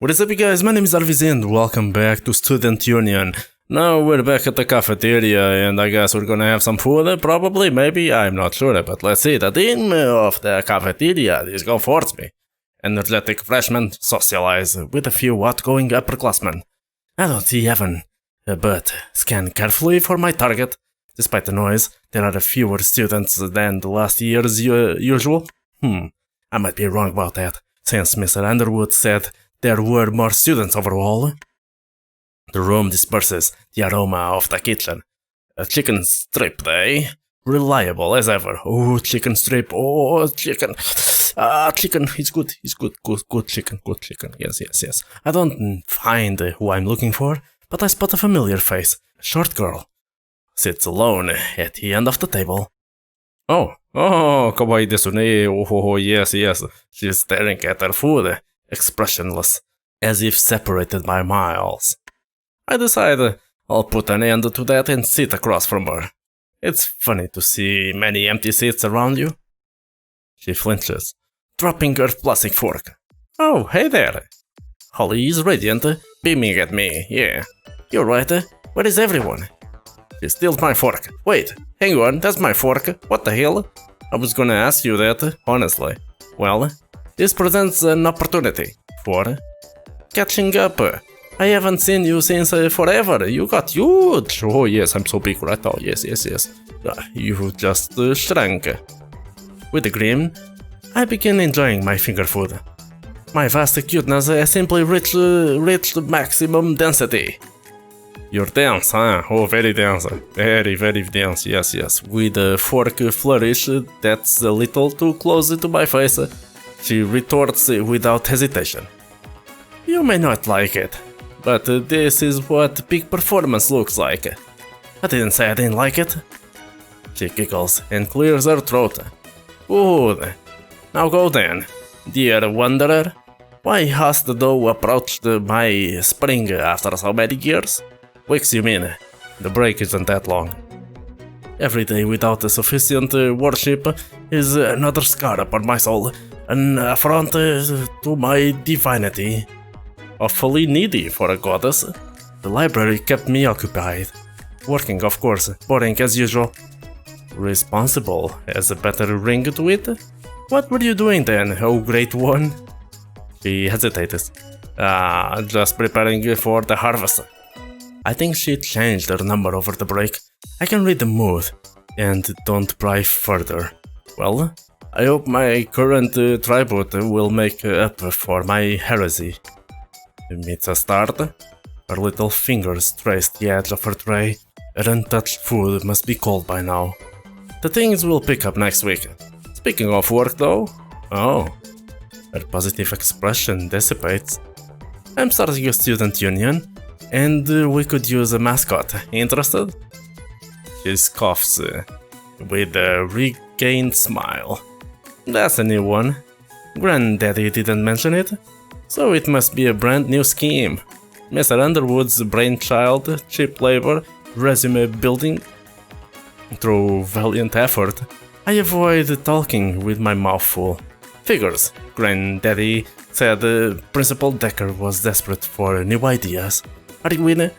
What is up, you guys? My name is Arviz and welcome back to Student Union. Now we're back at the cafeteria and I guess we're gonna have some food, probably, maybe, I'm not sure, but let's see. The dean of the cafeteria is gonna force me. Energetic freshman socialize with a few outgoing upperclassmen. I don't see Evan, but scan carefully for my target. Despite the noise, there are fewer students than the last year's usual. I might be wrong about that, since Mr. Underwood said there were more students overall. The room disperses the aroma of the kitchen. A chicken strip day. Reliable as ever. Oh, chicken strip. Oh, chicken. Chicken. It's good. It's good. Good chicken. Good chicken. Yes. I don't find who I'm looking for, but I spot a familiar face. A short girl. Sits alone at the end of the table. Oh, kawaii desu ne. Oh, yes. She's staring at her food, expressionless, as if separated by miles. I decide I'll put an end to that and sit across from her. It's funny to see many empty seats around you. She flinches, dropping her plastic fork. Oh, hey there. Holly is radiant, beaming at me. Yeah, you're right. Where is everyone? She steals my fork. Wait, hang on, that's my fork. What the hell? I was gonna ask you that, honestly. Well, this presents an opportunity for catching up. I haven't seen you since forever. You got huge. Oh yes, I'm so big right now. Yes. You just shrank. With a grin, I begin enjoying my finger food. My vast cuteness has simply reached maximum density. You're dense, huh? Oh, very dense. Very dense. Yes. With a fork flourish that's a little too close to my face, she retorts without hesitation. You may not like it, but this is what peak performance looks like. I didn't say I didn't like it. She giggles and clears her throat. Good. Now go then, dear wanderer. Why hast thou approached my spring after so many years? Weeks, you mean? The break isn't that long. Every day without sufficient worship is another scar upon my soul, an affront to my divinity. Awfully needy for a goddess. The library kept me occupied. Working, of course, boring as usual. Responsible has a better ring to it. What were you doing then, oh great one? She hesitates. Just preparing for the harvest. I think she changed her number over the break. I can read the mood, and don't pry further. Well, I hope my current tribute will make up for my heresy. It's a start. Her little fingers trace the edge of her tray. Her untouched food must be cold by now. The things will pick up next week. Speaking of work though, her positive expression dissipates. I'm starting a student union, and we could use a mascot. Interested? She scoffs with a regained smile. That's a new one. Granddaddy didn't mention it, so it must be a brand new scheme. Mr. Underwood's brainchild, cheap labor, resume building. Through valiant effort, I avoid talking with my mouth full. Figures. Granddaddy said Principal Decker was desperate for new ideas. Are you in?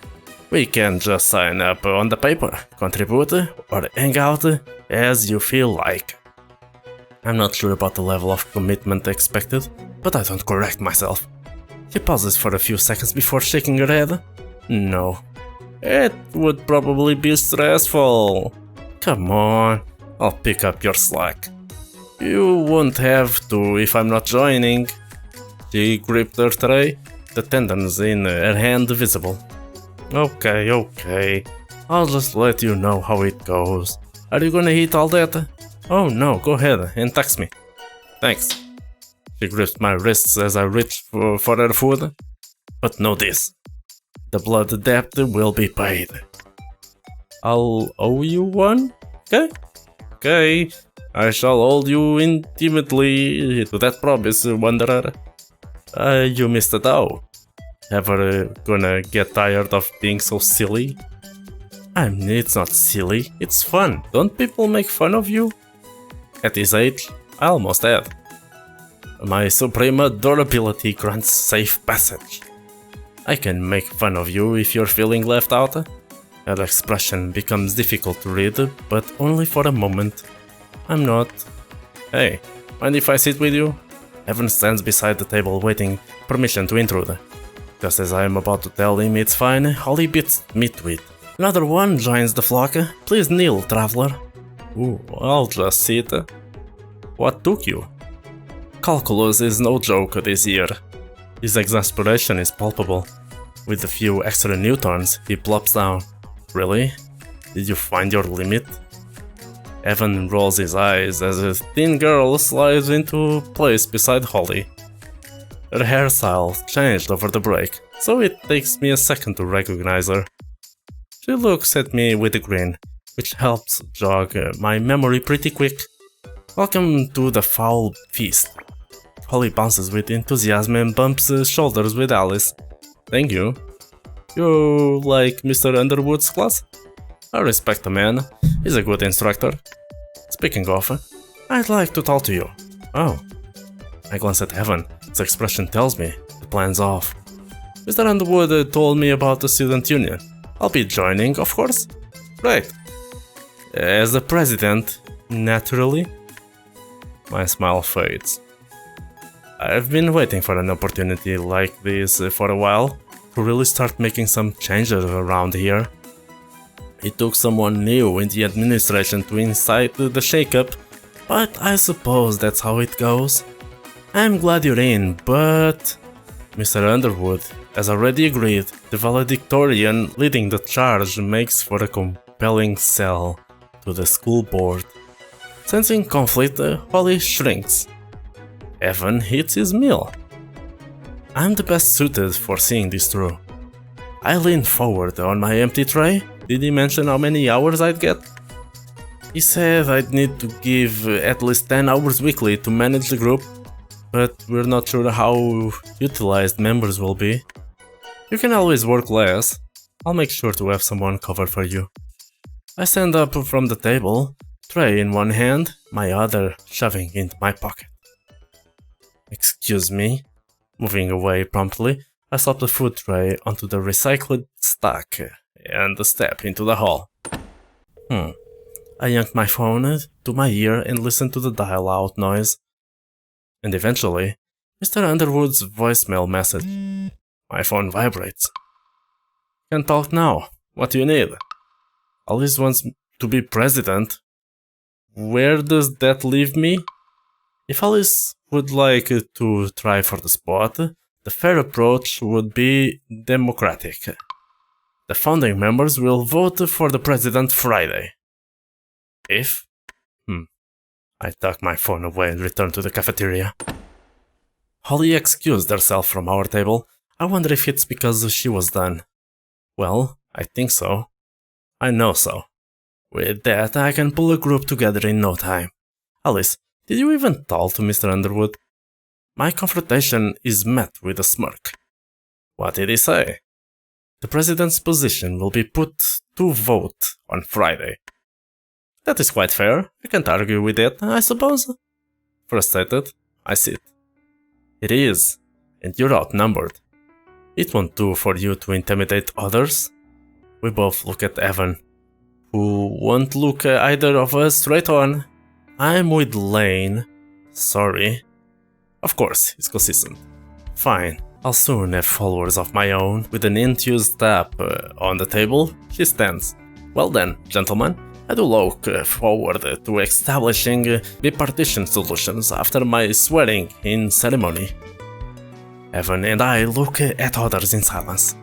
We can just sign up on the paper, contribute, or hang out as you feel like. I'm not sure about the level of commitment expected, but I don't correct myself. She pauses for a few seconds before shaking her head. No. It would probably be stressful. Come on, I'll pick up your slack. You won't have to if I'm not joining. She gripped her tray, the tendons in her hand visible. Okay. I'll just let you know how it goes. Are you gonna eat all that? Oh no, go ahead and text me. Thanks. She grips my wrists as I reach for her food. But know this. The blood debt will be paid. I'll owe you one? Okay. I shall hold you intimately to that promise, wanderer. You missed it out. Ever gonna get tired of being so silly? It's not silly, it's fun. Don't people make fun of you? At this age, I almost had. My supreme durability grants safe passage. I can make fun of you if you're feeling left out. Your expression becomes difficult to read, but only for a moment. I'm not. Hey, mind if I sit with you? Evan stands beside the table waiting permission to intrude. Just as I am about to tell him it's fine, Holly beats me to it. Another one joins the flock. Please kneel, traveler. Ooh, I'll just sit. What took you? Calculus is no joke this year. His exasperation is palpable. With a few extra newtons, he plops down. Really? Did you find your limit? Evan rolls his eyes as a thin girl slides into place beside Holly. Her hairstyle changed over the break, so it takes me a second to recognize her. She looks at me with a grin, which helps jog my memory pretty quick. Welcome to the foul feast. Holly bounces with enthusiasm and bumps shoulders with Alice. Thank you. You like Mr. Underwood's class? I respect the man. He's a good instructor. Speaking of, I'd like to talk to you. Oh. I glance at Evan. His expression tells me the plan's off. Mr. Underwood told me about the student union. I'll be joining, of course. Right. As the president, naturally. My smile fades. I've been waiting for an opportunity like this for a while to really start making some changes around here. It took someone new in the administration to incite the shakeup, but I suppose that's how it goes. I'm glad you're in, but Mr. Underwood has already agreed the valedictorian leading the charge makes for a compelling sell to the school board. Sensing conflict, Holly shrinks. Evan hits his meal. I'm the best suited for seeing this through. I lean forward on my empty tray. Did he mention how many hours I'd get? He said I'd need to give at least 10 hours weekly to manage the group, but we're not sure how utilized members will be. You can always work less. I'll make sure to have someone cover for you. I stand up from the table, tray in one hand, my other shoving into my pocket. Excuse me. Moving away promptly, I slap the food tray onto the recycled stack and step into the hall. I yank my phone to my ear and listen to the dial-out noise. And eventually, Mr. Underwood's voicemail message. My phone vibrates. Can talk now. What do you need? Alice wants to be president. Where does that leave me? If Alice would like to try for the spot, the fair approach would be democratic. The founding members will vote for the president Friday. If? I tuck my phone away and return to the cafeteria. Holly excused herself from our table. I wonder if it's because she was done. Well, I think so. I know so. With that, I can pull a group together in no time. Alice, did you even talk to Mr. Underwood? My confrontation is met with a smirk. What did he say? The president's position will be put to vote on Friday. That is quite fair. I can't argue with it, I suppose. Frustrated, I sit. It is, and you're outnumbered. It won't do for you to intimidate others. We both look at Evan, who won't look either of us straight on. I'm with Lane. Sorry. Of course, he's consistent. Fine, I'll soon have followers of my own. With an enthused tap on the table, she stands. Well then, gentlemen, I do look forward to establishing bipartisan solutions after my swearing in ceremony. Evan and I look at others in silence.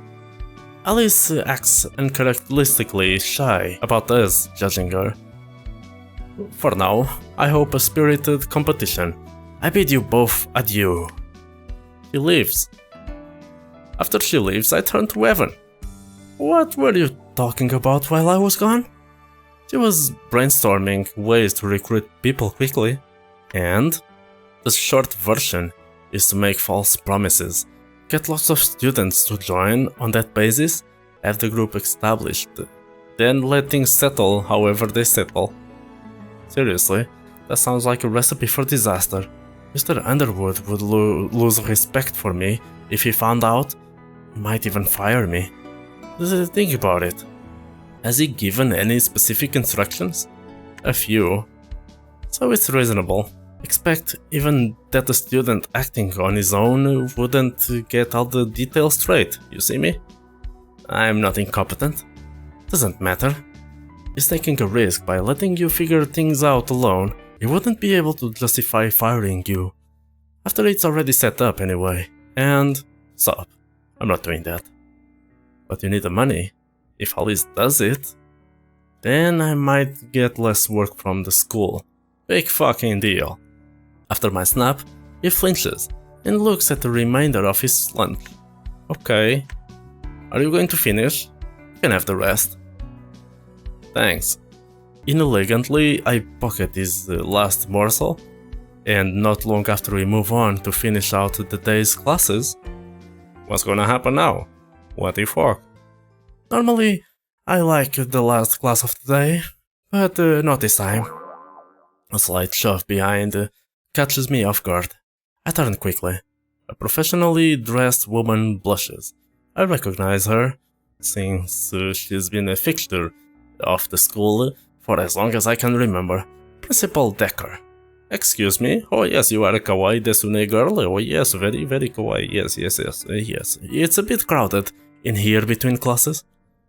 Alice acts uncharacteristically shy about us judging her. For now, I hope a spirited competition. I bid you both adieu. She leaves. After she leaves, I turn to Evan. What were you talking about while I was gone? She was brainstorming ways to recruit people quickly. And the short version is to make false promises, get lots of students to join on that basis, have the group established, then let things settle however they settle. Seriously, that sounds like a recipe for disaster. Mr. Underwood would lose respect for me if he found out. He might even fire me. Think about it. Has he given any specific instructions? A few. So it's reasonable. Expect even that a student acting on his own wouldn't get all the details straight, you see me? I'm not incompetent. Doesn't matter. He's taking a risk by letting you figure things out alone. He wouldn't be able to justify firing you. After it's already set up anyway. And stop. I'm not doing that. But you need the money. If Alice does it, then I might get less work from the school. Big fucking deal. After my snap, he flinches and looks at the remainder of his lunch. Okay. Are you going to finish? You can have the rest. Thanks. Inelegantly, I pocket his last morsel, and not long after we move on to finish out the day's classes. What's gonna happen now? What the fuck? Normally, I like the last class of the day, but not this time. A slight shove behind catches me off guard. I turn quickly. A professionally dressed woman blushes. I recognize her, since she's been a fixture of the school for as long as I can remember. Principal Decker. Excuse me? Oh yes, you are a kawaii desune girl? Oh yes, very, very kawaii. Yes. It's a bit crowded in here between classes.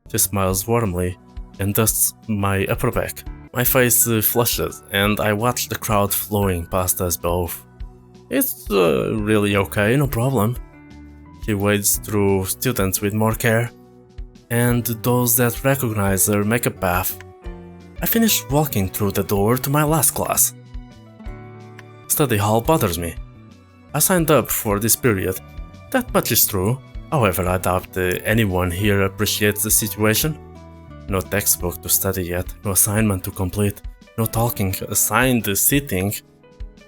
She smiles warmly and dusts my upper back. My face flushes and I watch the crowd flowing past us both. It's really okay, no problem. She wades through students with more care, and those that recognize her make a path. I finish walking through the door to my last class. Study hall bothers me. I signed up for this period. That much is true. However, I doubt anyone here appreciates the situation. No textbook to study yet, no assignment to complete, no talking, assigned sitting.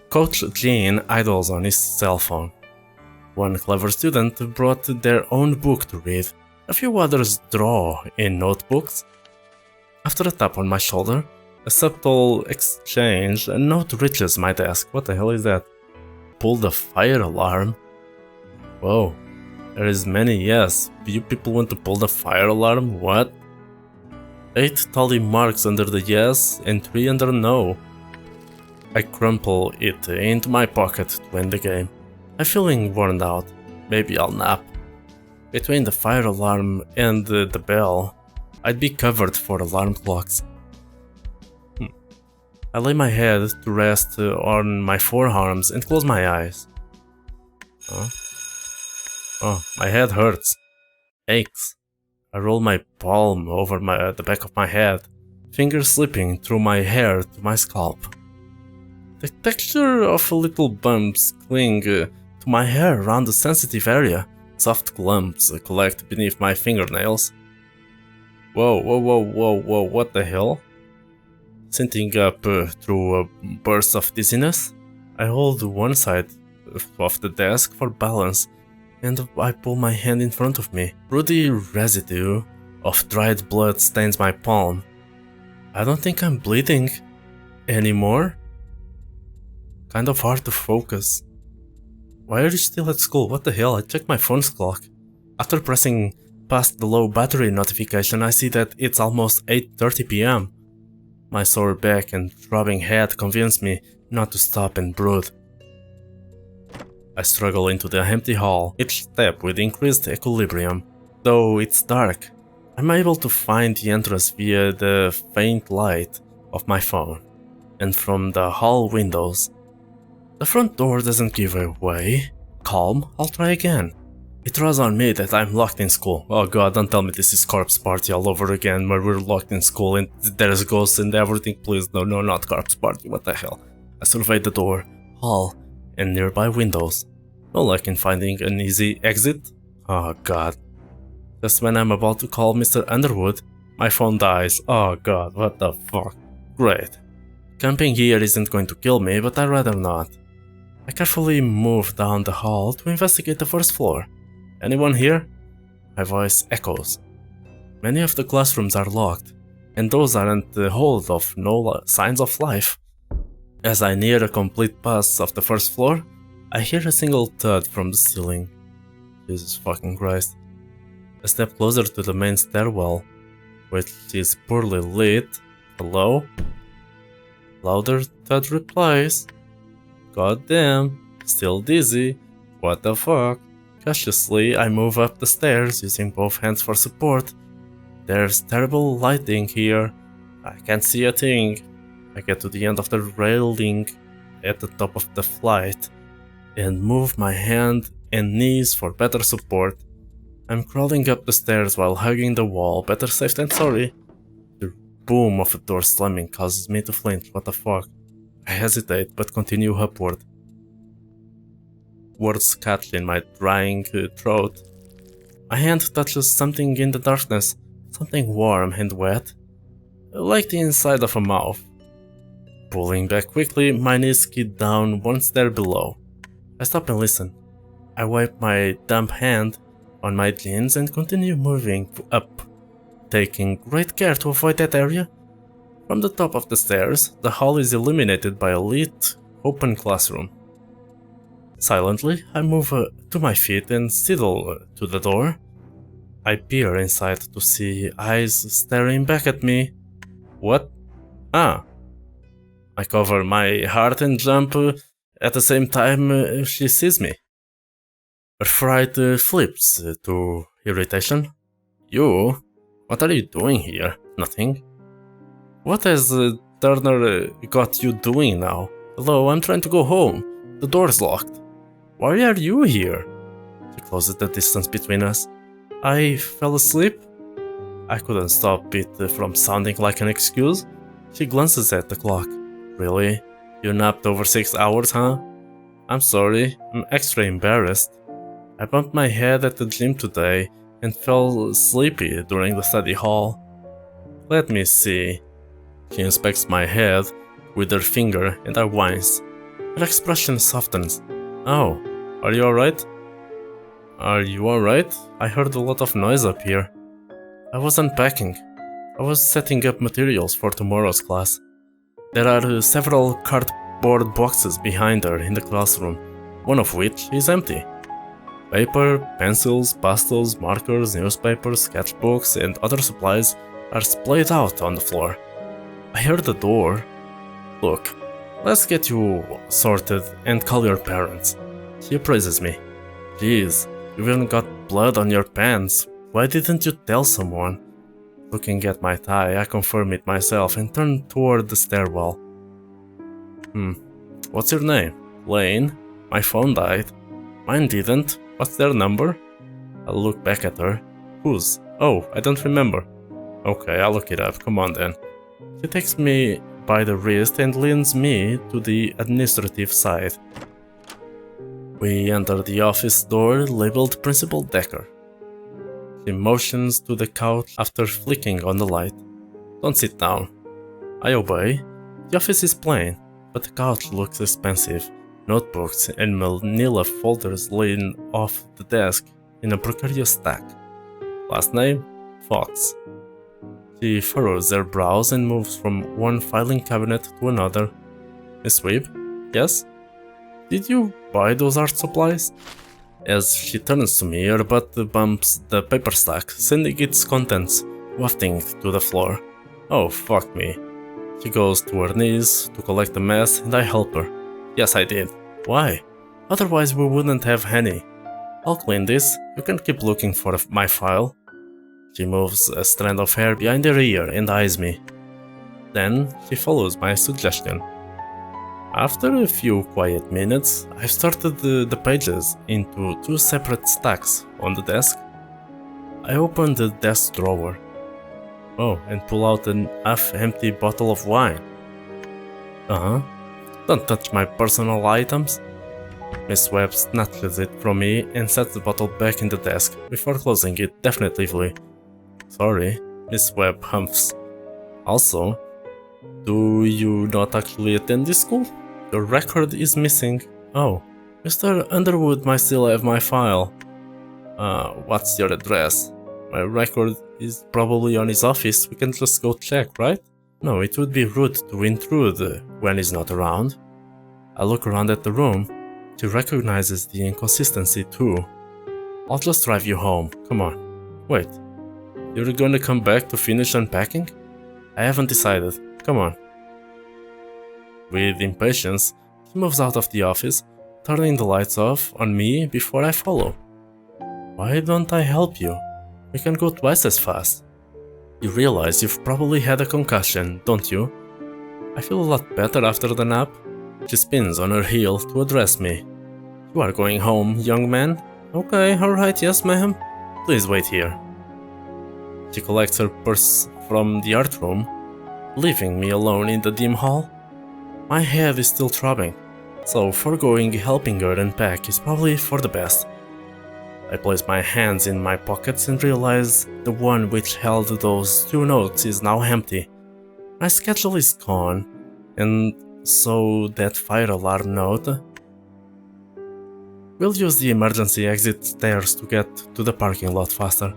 Coach Jean idles on his cell phone. One clever student brought their own book to read. A few others draw in notebooks. After a tap on my shoulder, a subtle exchange, a note reaches my desk. What the hell is that? Pull the fire alarm? Whoa, there is many yes. You people want to pull the fire alarm? What? 8 tally marks under the yes and 3 under no. I crumple it into my pocket to end the game. I'm feeling worn out. Maybe I'll nap. Between the fire alarm and the bell, I'd be covered for alarm clocks. I lay my head to rest on my forearms and close my eyes. Oh, my head hurts. Aches. I roll my palm over the back of my head, fingers slipping through my hair to my scalp. The texture of little bumps cling to my hair around the sensitive area. Soft clumps collect beneath my fingernails. Whoa, what the hell? Sitting up through a burst of dizziness, I hold one side of the desk for balance, and I pull my hand in front of me. Ruddy residue of dried blood stains my palm. I don't think I'm bleeding anymore. Kind of hard to focus. Why are you still at school? What the hell? I checked my phone's clock. After pressing past the low battery notification, I see that it's almost 8:30 p.m. My sore back and throbbing head convince me not to stop and brood. I struggle into the empty hall, each step with increased equilibrium. Though it's dark, I'm able to find the entrance via the faint light of my phone and from the hall windows. The front door doesn't give away. Calm, I'll try again. It draws on me that I'm locked in school. Oh god, don't tell me this is corpse party all over again where we're locked in school and there's ghosts and everything. Please, no, not corpse party, what the hell. I survey the door, hall, and nearby windows. No luck in finding an easy exit. Oh god. Just when I'm about to call Mr. Underwood, my phone dies. Oh god, what the fuck. Great. Camping here isn't going to kill me, but I'd rather not. I carefully move down the hall to investigate the first floor. Anyone here? My voice echoes. Many of the classrooms are locked, and those aren't the hold of no signs of life. As I near a complete pass of the first floor, I hear a single thud from the ceiling. Jesus fucking Christ. A step closer to the main stairwell, which is poorly lit. Hello? Louder thud replies. God damn, still dizzy. What the fuck? Cautiously, I move up the stairs using both hands for support. There's terrible lighting here. I can't see a thing. I get to the end of the railing at the top of the flight and move my hand and knees for better support. I'm crawling up the stairs while hugging the wall, better safe than sorry. The boom of a door slamming causes me to flinch. What the fuck? I hesitate but continue upward. Words catch in my drying throat. My hand touches something in the darkness, something warm and wet, like the inside of a mouth. Pulling back quickly, my knees skid down one stair below. I stop and listen. I wipe my damp hand on my jeans and continue moving up, taking great care to avoid that area. From the top of the stairs, the hall is illuminated by a lit, open classroom. Silently, I move to my feet and sidle to the door. I peer inside to see eyes staring back at me. What? Ah. I cover my heart and jump at the same time she sees me. Her fright flips to irritation. You? What are you doing here? Nothing. What has Turner got you doing now? Hello, I'm trying to go home. The door's locked. Why are you here? She closes the distance between us. I fell asleep? I couldn't stop it from sounding like an excuse. She glances at the clock. Really? You napped over 6 hours, huh? I'm sorry, I'm extra embarrassed. I bumped my head at the gym today and fell sleepy during the study hall. Let me see. She inspects my head with her finger and I whines. Her expression softens. Oh, are you alright? Are you alright? I heard a lot of noise up here. I was unpacking. I was setting up materials for tomorrow's class. There are several cardboard boxes behind her in the classroom, one of which is empty. Paper, pencils, pastels, markers, newspapers, sketchbooks, and other supplies are splayed out on the floor. I heard the door. Look, let's get you sorted and call your parents. She appraises me. Jeez, you even got blood on your pants. Why didn't you tell someone? Looking at my tie, I confirm it myself and turn toward the stairwell. What's your name? Lane? My phone died. Mine didn't. What's their number? I look back at her. Whose? Oh, I don't remember. Okay, I'll look it up. Come on then. She takes me by the wrist and leads me to the administrative side. We enter the office door labeled Principal Decker. She motions to the couch after flicking on the light. Don't sit down. I obey. The office is plain, but the couch looks expensive. Notebooks and manila folders laying off the desk in a precarious stack. Last name? Fox. She furrows her brows and moves from one filing cabinet to another. Miss Webb? Yes? Did you buy those art supplies? As she turns to me, her butt bumps the paper stack, sending its contents wafting to the floor. Oh, fuck me. She goes to her knees to collect the mess and I help her. Yes, I did. Why? Otherwise we wouldn't have any. I'll clean this. You can keep looking for my file. She moves a strand of hair behind her ear and eyes me. Then she follows my suggestion. After a few quiet minutes, I've sorted the pages into 2 separate stacks on the desk. I open the desk drawer. Oh, and pull out an half-empty bottle of wine. Don't touch my personal items. Miss Webb snatches it from me and sets the bottle back in the desk before closing it definitively. Sorry, Miss Webb humphs. Also, do you not actually attend this school? Your record is missing. Oh, Mr. Underwood might still have my file. What's your address? My record is probably on his office. We can just go check, right? No, it would be rude to intrude when he's not around. I look around at the room. She recognizes the inconsistency too. I'll just drive you home, come on. Wait, you're gonna come back to finish unpacking? I haven't decided, come on. With impatience, he moves out of the office, turning the lights off on me before I follow. Why don't I help you? We can go twice as fast. You realize you've probably had a concussion, don't you? I feel a lot better after the nap. She spins on her heel to address me. You are going home, young man? Okay, alright, yes ma'am. Please wait here. She collects her purse from the art room, leaving me alone in the dim hall. My head is still throbbing, so foregoing helping her unpack is probably for the best. I place my hands in my pockets and realize the one which held those 2 notes is now empty. My schedule is gone, and so that fire alarm note. We'll use the emergency exit stairs to get to the parking lot faster.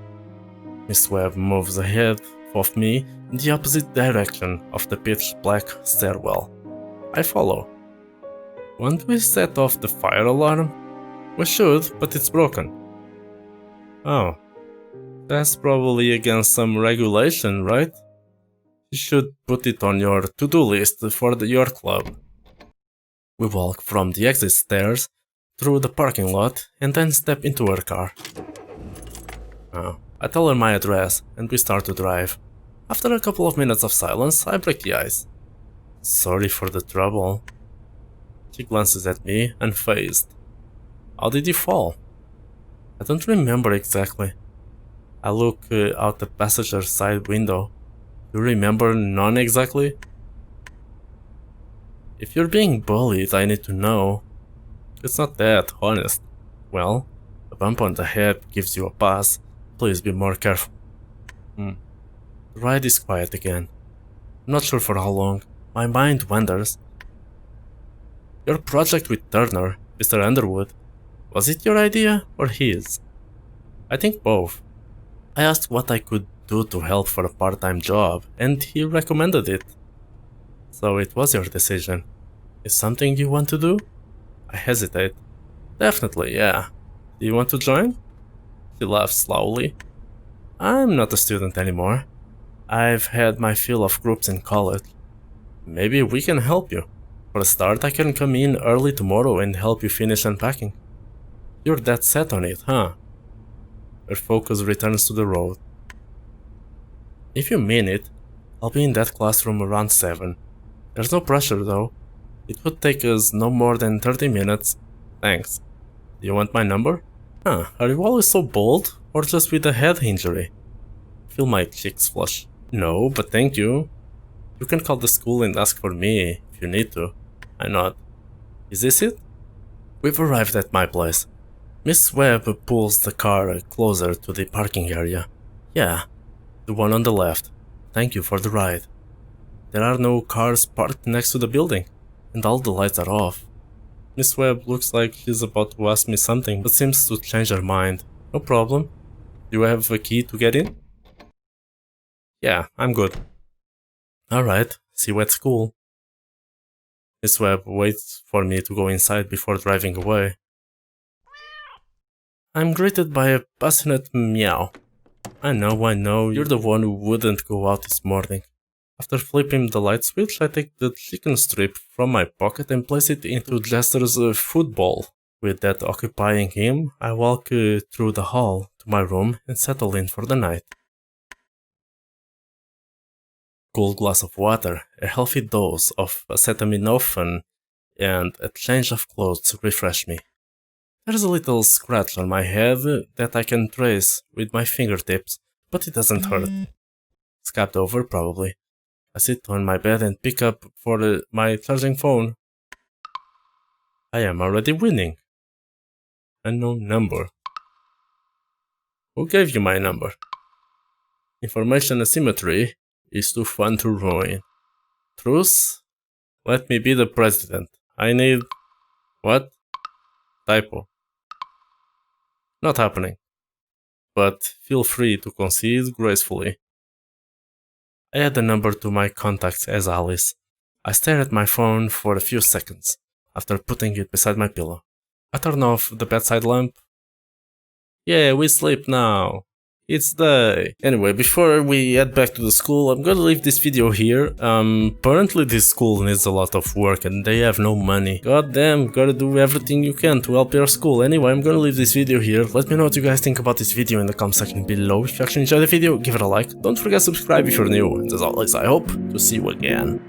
Miss Webb moves ahead of me in the opposite direction of the pitch black stairwell. I follow. Won't we set off the fire alarm? We should, but it's broken. Oh, that's probably against some regulation, right? You should put it on your to-do list for your club. We walk from the exit stairs through the parking lot and then step into her car. I tell her my address and we start to drive. After a couple of minutes of silence, I break the ice. Sorry for the trouble. She glances at me, unfazed. How did you fall? I don't remember exactly. I look out the passenger side window. You remember none exactly? If you're being bullied, I need to know. It's not that, honest. Well, a bump on the head gives you a pass. Please be more careful. The ride is quiet again. I'm not sure for how long. My mind wanders. Your project with Turner, Mr. Underwood, was it your idea or his? I think both. I asked what I could do to help for a part-time job, and he recommended it. So it was your decision. Is something you want to do? I hesitate. Definitely, yeah. Do you want to join? She laughs slowly. I'm not a student anymore. I've had my fill of groups in college. Maybe we can help you. For a start, I can come in early tomorrow and help you finish unpacking. You're that set on it, huh? Her focus returns to the road. If you mean it, I'll be in that classroom around 7. There's no pressure though. It would take us no more than 30 minutes. Thanks. Do you want my number? Are you always so bold, or just with a head injury? Feel my cheeks flush. No, but thank you. You can call the school and ask for me if you need to. I nod. Is this it? We've arrived at my place. Miss Webb pulls the car closer to the parking area. Yeah, the one on the left. Thank you for the ride. There are no cars parked next to the building, and all the lights are off. Miss Webb looks like she's about to ask me something, but seems to change her mind. No problem. Do you have a key to get in? Yeah, I'm good. Alright, see you at school. Miss Webb waits for me to go inside before driving away. I'm greeted by a passionate meow. I know, you're the one who wouldn't go out this morning. After flipping the light switch, I take the chicken strip from my pocket and place it into Jester's food bowl. With that occupying him, I walk through the hall to my room and settle in for the night. Cool glass of water, a healthy dose of acetaminophen, and a change of clothes refresh me. There's a little scratch on my head that I can trace with my fingertips, but it doesn't hurt. Scabbed over, probably. I sit on my bed and pick up for my charging phone. I am already winning. Unknown number. Who gave you my number? Information asymmetry is too fun to ruin. Truth? Let me be the president. I need... What? Typo. Not happening. But feel free to concede gracefully. I add the number to my contacts as Alice. I stare at my phone for a few seconds, after putting it beside my pillow. I turn off the bedside lamp. Yeah, we sleep now. It's day. Anyway, before we head back to the school, I'm gonna leave this video here. Apparently this school needs a lot of work and they have no money. God damn, gotta do everything you can to help your school. Anyway, I'm gonna leave this video here. Let me know what you guys think about this video in the comment section below. If you actually enjoyed the video, give it a like. Don't forget to subscribe if you're new. And as always, I hope to see you again.